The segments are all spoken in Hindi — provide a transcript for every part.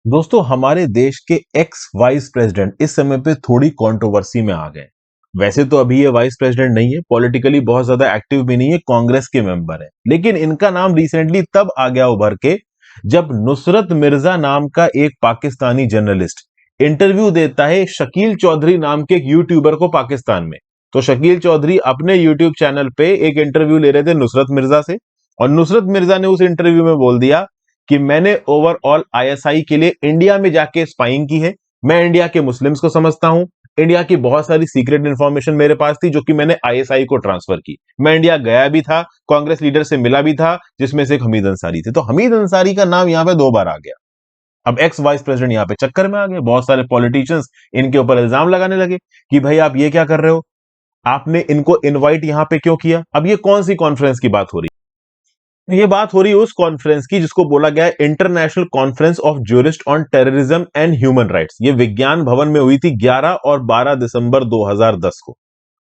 दोस्तों, हमारे देश के एक्स वाइस प्रेसिडेंट इस समय पे थोड़ी कंट्रोवर्सी में आ गए। वैसे तो अभी ये वाइस प्रेसिडेंट नहीं है, पॉलिटिकली बहुत ज्यादा एक्टिव भी नहीं है, कांग्रेस के मेंबर है, लेकिन इनका नाम रिसेंटली तब आ गया उभर के जब नुसरत मिर्जा नाम का एक पाकिस्तानी जर्नलिस्ट इंटरव्यू देता है शकील चौधरी नाम के एक यूट्यूबर को पाकिस्तान में। तो शकील चौधरी अपने यूट्यूब चैनल पे एक इंटरव्यू ले रहे थे नुसरत मिर्जा से, और नुसरत मिर्जा ने उस इंटरव्यू में बोल दिया कि मैंने ओवरऑल आईएसआई के लिए इंडिया में जाके स्पाइंग की है। मैं इंडिया के मुस्लिम्स को समझता हूं। इंडिया की बहुत सारी सीक्रेट इंफॉर्मेशन मेरे पास थी जो कि मैंने आईएसआई को ट्रांसफर की। मैं इंडिया गया भी था, कांग्रेस लीडर से मिला भी था, जिसमें से एक हमीद अंसारी थे। तो हमीद अंसारी का नाम यहां पे 2 बार आ गया। अब एक्स वाइस प्रेसिडेंट यहां पे चक्कर में आ गए। बहुत सारे पॉलिटिशियंस इनके ऊपर इल्जाम लगाने लगे कि भाई आप ये क्या कर रहे हो, आपने इनको इनवाइट यहां पे क्यों किया। अब ये कौन सी कॉन्फ्रेंस की बात हो रही है? ये बात हो रही है उस कॉन्फ्रेंस की जिसको बोला गया है international conference of jurist on terrorism and human rights. ये विज्ञान भवन में हुई थी 11 और 12 दिसंबर 2010 को।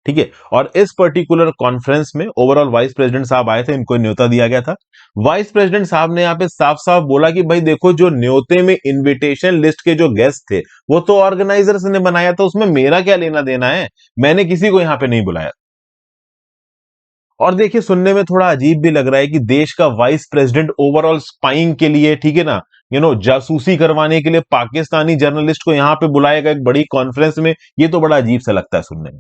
ठीक है। और इस पर्टिकुलर कॉन्फ्रेंस में ओवरऑल वाइस प्रेसिडेंट साहब आए थे, इनको न्योता दिया गया था। वाइस प्रेसिडेंट साहब ने यहाँ पे साफ साफ बोला कि भाई देखो, जो न्योते में इनविटेशन लिस्ट के जो गेस्ट थे वो तो ऑर्गेनाइजर्स ने बनाया था, उसमें मेरा क्या लेना देना है। मैंने किसी को यहाँ पे नहीं बुलाया। और देखिए, सुनने में थोड़ा अजीब भी लग रहा है कि देश का वाइस प्रेसिडेंट ओवरऑल स्पाइंग के लिए, ठीक है ना, जासूसी करवाने के लिए पाकिस्तानी जर्नलिस्ट को यहां पे बुलाएगा एक बड़ी कॉन्फ्रेंस में। ये तो बड़ा अजीब सा लगता है सुनने में।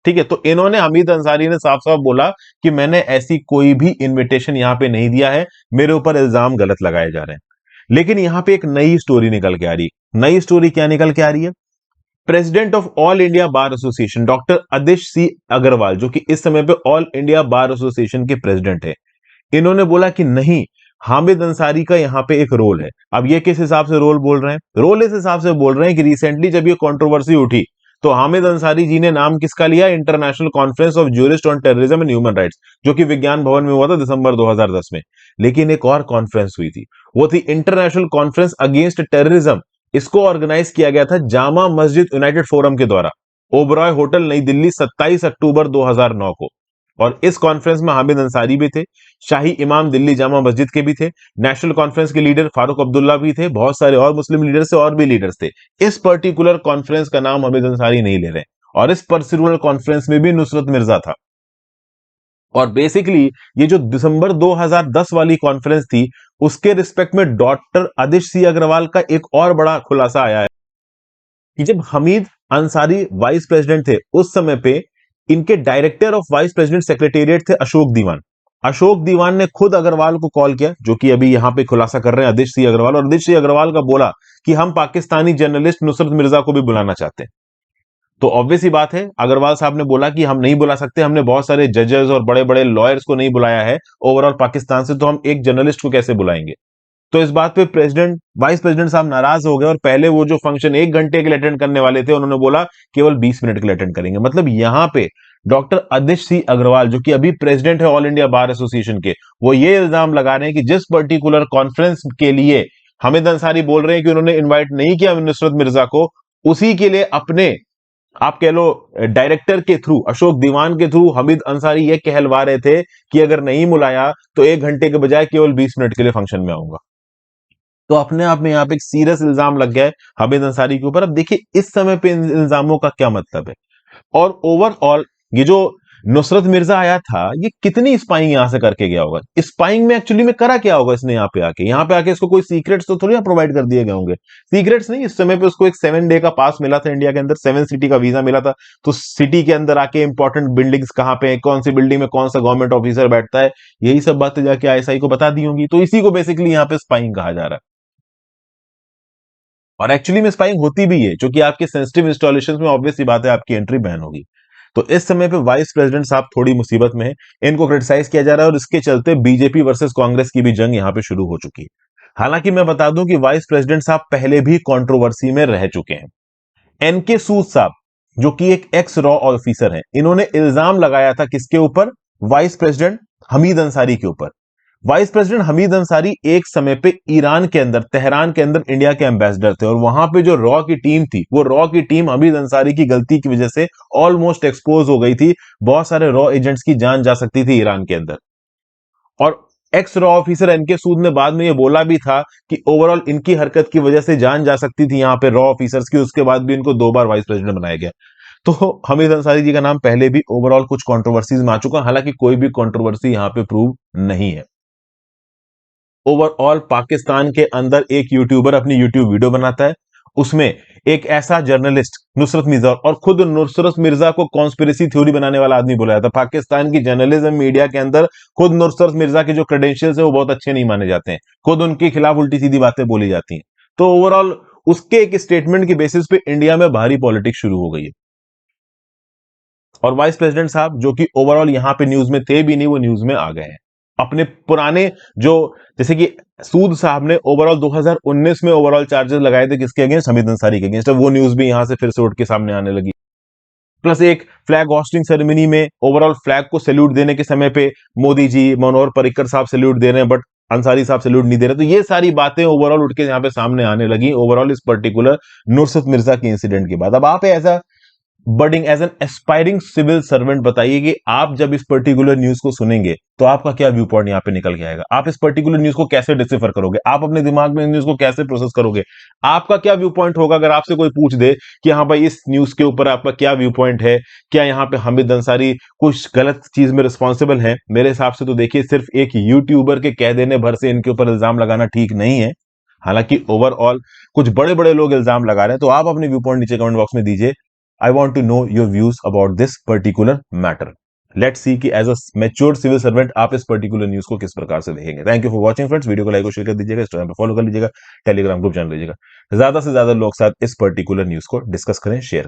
ठीक है। तो इन्होंने, हमीद अंसारी ने साफ साफ बोला कि मैंने ऐसी कोई भी इनविटेशन यहां पे नहीं दिया है, मेरे ऊपर इल्जाम गलत लगाए जा रहे हैं। लेकिन यहां पे एक नई स्टोरी निकल के आ रही है। नई स्टोरी क्या निकल के आ रही है? President of all India bar association doctor अदिश सी अग्रवाल, जो कि इस समय पे ऑल इंडिया बार एसोसिएशन के प्रेसिडेंट है, इन्होंने बोला कि नहीं, हामिद अंसारी का यहां पे एक रोल है। अब ये किस हिसाब से रोल बोल रहे हैं? रोल इस हिसाब से बोल रहे हैं कि रिसेंटली जब ये कंट्रोवर्सी उठी तो हामिद अंसारी जी ने नाम किसका लिया? International conference of jurist on terrorism and human rights, जो कि विज्ञान भवन में हुआ था दिसंबर 2010 में। लेकिन एक और कॉन्फ्रेंस हुई थी, वो थी इंटरनेशनल कॉन्फ्रेंस अगेंस्ट टेररिज्म। इसको ऑर्गेनाइज किया गया था जामा मस्जिद यूनाइटेड फोरम के द्वारा, ओबरॉय होटल नई दिल्ली 27 अक्टूबर 2009 को। और इस कॉन्फ्रेंस में हामिद अंसारी भी थे, शाही इमाम दिल्ली जामा मस्जिद के भी थे, नेशनल कॉन्फ्रेंस के लीडर फारूक अब्दुल्ला भी थे, बहुत सारे और मुस्लिम लीडर्स थे और भी लीडर्स थे। इस पर्टिकुलर कॉन्फ्रेंस का नाम हामिद अंसारी नहीं ले रहे, और इस पर्टिकुलर कॉन्फ्रेंस में भी नुसरत मिर्जा था। और बेसिकली ये जो दिसंबर 2010 वाली कॉन्फ्रेंस थी, उसके रिस्पेक्ट में डॉक्टर आदिश सी अग्रवाल का एक और बड़ा खुलासा आया है कि जब हमीद अंसारी वाइस प्रेसिडेंट थे उस समय पे इनके director of vice president secretariat थे अशोक दीवान। अशोक दीवान ने खुद अग्रवाल को कॉल किया, जो कि अभी यहां पे खुलासा कर रहे हैं आदिश सी अग्रवाल, और आदिश सी अग्रवाल का बोला कि हम पाकिस्तानी जर्नलिस्ट नुसरत मिर्जा को भी बुलाना चाहते हैं। तो ऑब्वियस ही बात है, अग्रवाल साहब ने बोला कि हम नहीं बुला सकते, हमने बहुत सारे जजेस और बड़े बड़े लॉयर्स को नहीं बुलाया है ओवरऑल पाकिस्तान से, तो हम एक जर्नलिस्ट को कैसे बुलाएंगे। तो इस बात पे प्रेसिडेंट, वाइस प्रेसिडेंट साहब नाराज हो गए, और पहले वो जो फंक्शन 1 घंटे के लिए अटेंड करने वाले थे, उन्होंने बोला केवल 20 मिनट के लिए अटेंड करेंगे। मतलब यहां पे डॉक्टर आदिश सी अग्रवाल, जो कि अभी प्रेसिडेंट है ऑल इंडिया बार एसोसिएशन के, वो ये इल्जाम लगा रहे हैं कि जिस पर्टिकुलर कॉन्फ्रेंस के लिए हामिद अंसारी बोल रहे हैं कि उन्होंने इन्वाइट नहीं किया नुसरत मिर्जा को, उसी के लिए अपने, आप कह लो, डायरेक्टर के थ्रू, अशोक दीवान के थ्रू हमीद अंसारी ये कहलवा रहे थे कि अगर नहीं बुलाया तो 1 घंटे के बजाय केवल 20 मिनट के लिए फंक्शन में आऊंगा। तो अपने आप में यहाँ पे एक सीरियस इल्जाम लग गया है हामिद अंसारी के ऊपर। अब देखिए इस समय पे इन इल्जामों का क्या मतलब है। और ओवरऑल ये जो नुसरत मिर्जा आया था, ये कितनी स्पाइंग यहां से करके गया होगा? स्पाइंग में एक्चुअली में करा क्या होगा इसने यहाँ पे आके इसको कोई सीक्रेट्स तो थोड़ी ना प्रोवाइड कर दिए गए होंगे। सीक्रेट्स नहीं, इस समय पे उसको एक 7 डे का पास मिला था इंडिया के अंदर, 7 सिटी का वीजा मिला था। तो सिटी के अंदर आके इंपॉर्टेंट बिल्डिंग्स कहाँ पे है, कौन सी बिल्डिंग में कौन सा गवर्नमेंट ऑफिसर बैठता है, यही सब बातें जाके आईएसआई को बता दी होंगी। तो इसी को बेसिकली यहाँ पे स्पाइंग कहा जा रहा है। और एक्चुअली में स्पाइंग होती भी है, क्योंकि आपके सेंसिटिव इंस्टॉलेशन में ऑब्वियस सी बात है आपकी एंट्री बैन होगी। तो इस समय पे वाइस प्रेसिडेंट साहब थोड़ी मुसीबत में है, इनको क्रिटिसाइज किया जा रहा है, और इसके चलते बीजेपी वर्सेस कांग्रेस की भी जंग यहां पे शुरू हो चुकी है। हालांकि मैं बता दूं कि वाइस प्रेसिडेंट साहब पहले भी कंट्रोवर्सी में रह चुके हैं। एनके सूद साहब, जो कि एक एक्स रॉ ऑफिसर हैं, इन्होंने इल्जाम लगाया था किसके ऊपर? वाइस प्रेसिडेंट हमीद अंसारी के ऊपर। वाइस प्रेसिडेंट हमीद अंसारी एक समय पे ईरान के अंदर, तेहरान के अंदर इंडिया के एम्बेसडर थे, और वहां पे जो रॉ की टीम थी, वो रॉ की टीम हमीद अंसारी की गलती की वजह से ऑलमोस्ट एक्सपोज हो गई थी। बहुत सारे रॉ एजेंट्स की जान जा सकती थी ईरान के अंदर। और एक्स रॉ ऑफिसर एनके सूद ने बाद में ये बोला भी था कि ओवरऑल इनकी हरकत की वजह से जान जा सकती थी यहां पे रॉ ऑफिसर्स की, उसके बाद भी इनको 2 बार वाइस प्रेसिडेंट बनाया गया। तो हमीद अंसारी जी का नाम पहले भी ओवरऑल कुछ कंट्रोवर्सीज में आ चुका, हालांकि कोई भी कंट्रोवर्सी यहां पे प्रूव नहीं है। ओवरऑल पाकिस्तान के अंदर एक यूट्यूबर अपनी यूट्यूब वीडियो बनाता है, उसमें एक ऐसा जर्नलिस्ट नुसरत मिर्जा, और खुद नुसरत मिर्जा को कॉन्स्पिरेसी थ्योरी बनाने वाला आदमी बोला जाता है। पाकिस्तान की जर्नलिज्म मीडिया के अंदर खुद नुसरत मिर्जा के जो क्रेडेंशियल्स है वो बहुत अच्छे नहीं माने जाते हैं, खुद उनके खिलाफ उल्टी सीधी बातें बोली जाती हैं। तो ओवरऑल उसके एक स्टेटमेंट के बेसिस पे इंडिया में भारी पॉलिटिक्स शुरू हो गई है। और वाइस प्रेसिडेंट साहब जो कि ओवरऑल यहां पे न्यूज में थे भी नहीं, वो न्यूज में आ गए हैं अपने पुराने जो, जैसे कि सूद साहब ने ओवरऑल 2019 में ओवरऑल चार्जेस लगाए थे किसके अगेंस्ट, हमीद अंसारी के अगेंस्ट, वो न्यूज भी यहां से फिर से उठ के सामने आने लगी। प्लस एक फ्लैग होस्टिंग सेरेमनी में ओवरऑल फ्लैग को सैल्यूट देने के समय पे मोदी जी, मनोहर पर्रिकर साहब सैल्यूट दे रहे हैं, बट अंसारी साहब सैल्यूट नहीं दे रहे। तो ये सारी बातें ओवरऑल उठ के यहां पे सामने आने लगी ओवरऑल इस पर्टिकुलर नुसरत मिर्जा के इंसिडेंट के बाद। अब आप ऐसा budding as an aspiring civil servant बताइए कि आप जब इस पर्टिकुलर न्यूज को सुनेंगे तो आपका क्या व्यू पॉइंट यहां पे निकल के आएगा, आप इस पर्टिकुलर न्यूज को कैसे डिसिफर करोगे, आप अपने दिमाग में न्यूज को कैसे प्रोसेस करोगे, आपका क्या व्यू पॉइंट होगा अगर आपसे कोई पूछ दे कि हाँ भाई इस न्यूज के ऊपर आपका क्या व्यू पॉइंट है, क्या यहाँ पे हमीद अंसारी कुछ गलत चीज में रिस्पॉन्सिबल है। मेरे हिसाब से तो देखिए सिर्फ एक यूट्यूबर के कह देने भर से इनके ऊपर इल्जाम लगाना ठीक नहीं है, हालांकि ओवरऑल कुछ बड़े बड़े लोग इल्जाम लगा रहे हैं। तो आप अपने व्यू पॉइंट नीचे कमेंट बॉक्स में दीजिए। I want to know your views about this particular matter. Let's see कि as a mature civil servant आप इस पर्टिकुलर न्यूज को किस प्रकार से देखेंगे। Thank you for watching friends, video को लाइक और शेयर कर दीजिएगा, इंस्टाग्राम पे फॉलो कर लीजिएगा, टेलीग्राम ग्रुप ज्वाइन लीजिएगा, ज्यादा से ज्यादा लोग साथ इस पर्टिकुलर न्यूज को डिस्कस करें, शेयर करें।